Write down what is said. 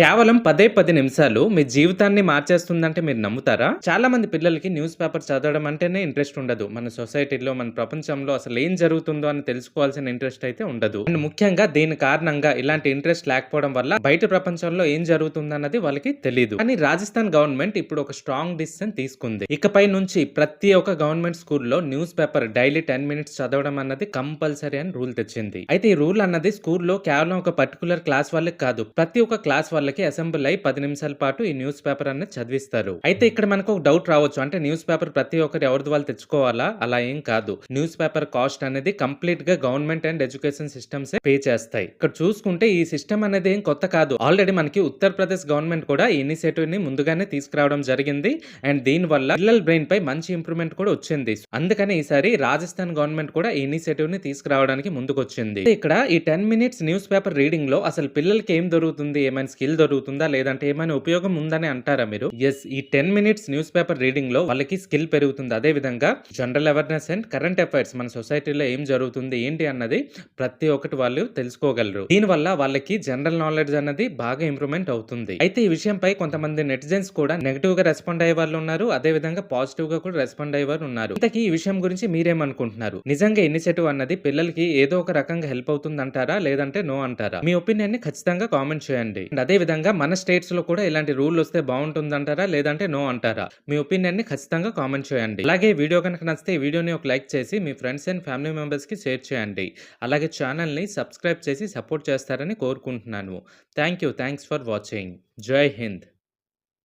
కేవలం 10 నిమిషాలు మీ జీవితాన్ని మార్చేస్తుందంటే మీరు నమ్ముతారా? చాలా మంది పిల్లలకి న్యూస్ పేపర్ చదవడం అంటేనే ఇంట్రెస్ట్ ఉండదు. మన సొసైటీలో, మన ప్రపంచంలో అసలేం జరుగుతుందో అని తెలుసుకోవాల్సిన ఇంట్రెస్ట్ అయితే ఉండదు. అండ్ ముఖ్యంగా దీని కారణంగా ఇలాంటి ఇంట్రెస్ట్ లేకపోవడం వల్ల బయట ప్రపంచంలో ఏం జరుగుతుందన్నది వాళ్ళకి తెలీదు. కానీ రాజస్థాన్ గవర్నమెంట్ ఇప్పుడు ఒక స్ట్రాంగ్ డిసిషన్ తీసుకుంది. ఇకపై నుంచి ప్రతి ఒక్క గవర్నమెంట్ స్కూల్‌లో న్యూస్ పేపర్ డైలీ 10 మినిట్స్ చదవడం అన్నది కంపల్సరీ అని రూల్ తెచ్చింది. అయితే ఈ రూల్ అన్నది స్కూల్‌లో కేవలం ఒక పర్టిక్యులర్ క్లాస్ వాళ్ళకి కాదు. ప్రతి ఒక్క క్లాస్ వాళ్ళకి అసెంబ్లీ అయి 10 నిమిషాల పాటు ఈ న్యూస్ పేపర్ అనేది చదివిస్తారు. అయితే ఇక్కడ మనకు ఒక డౌట్ రావచ్చు. అంటే న్యూస్ పేపర్ ప్రతి ఒక్కరు ఎవరిది వాళ్ళు తెచ్చుకోవాలా? అలా ఏం కాదు. న్యూస్ పేపర్ కాస్ట్ అనేది కంప్లీట్ గా government and education systems pay చేస్తాయి. ఇక్కడ చూసుకుంటే ఈ సిస్టమ్ అనేది ఏం కొత్త కాదు. ఆల్రెడీ మనకి ఉత్తరప్రదేశ్ గవర్నమెంట్ కూడా ఈ ఇనిషియేటివ్ ని ముందుగానే తీసుకురావడం జరిగింది. అండ్ దీని వల్ల పిల్లల బ్రెయిన్ పై మంచి ఇంప్రూవ్మెంట్ కూడా వచ్చింది. అందుకని ఈసారి రాజస్థాన్ గవర్నమెంట్ కూడా ఈ ఇనిషియేటివ్ ని తీసుకురావడానికి ముందుకొచ్చింది. ఇక్కడ ఈ 10 మినిట్స్ న్యూస్ పేపర్ రీడింగ్ లో అసలు పిల్లలకి ఏం దొరుకుతుంది? ఏమైనా స్కిల్ దొరుకుతుందా? లేదంటే ఏమైనా ఉపయోగం ఉందని అంటారా మీరు? ఎస్, ఈ 10 మినిట్స్ న్యూస్ పేపర్ రీడింగ్ లో వాళ్ళకి స్కిల్ పెరుగుతుంది. అదే విధంగా general awareness and current affairs, మన సొసైటీలో ఏం జరుగుతుంది ఏంటి అన్నది ప్రతి ఒక్కటి వాళ్ళు తెలుసుకోగలరు. దీని వల్ల వాళ్ళకి జనరల్ నాలెడ్జ్ అన్నది బాగా ఇంప్రూవ్మెంట్ అవుతుంది. అయితే ఈ విషయంపై కొంతమంది నెటిజన్స్ కూడా నెగటివ్ గా రెస్పాండ్ అయ్యే వాళ్ళు ఉన్నారు. అదే విధంగా పాజిటివ్ గా కూడా రెస్పాండ్ అయ్యే వారు ఉన్నారు. ఇంతకీ ఈ విషయం గురించి మీరేమనుకుంటున్నారు? నిజంగా ఇనిషియేటివ్ అన్నది పిల్లలకి ఏదో ఒక రకంగా హెల్ప్ అవుతుంది అంటారా? లేదంటే నో అంటారా? మీ ఒపీనియన్ ని ఖచ్చితంగా కామెంట్ చేయండి. అదే విధంగా మన స్టేట్స్ లో కూడా ఇలాంటి రూల్ వస్తే బాగుంటుందంటారా? లేదంటే నో అంటారా? మీ ఒపీనియన్ ని ఖచ్చితంగా కామెంట్ చేయండి. అలాగే వీడియో కనుక నచ్చితే ఈ వీడియోని ఒక లైక్ చేసి మీ ఫ్రెండ్స్ అండ్ ఫ్యామిలీ మెంబర్స్ కి షేర్ చేయండి. అలాగే ఛానల్ ని సబ్స్క్రైబ్ చేసి సపోర్ట్ చేస్తారని కోరుకుంటున్నాను. Thanks for watching. జై హింద్.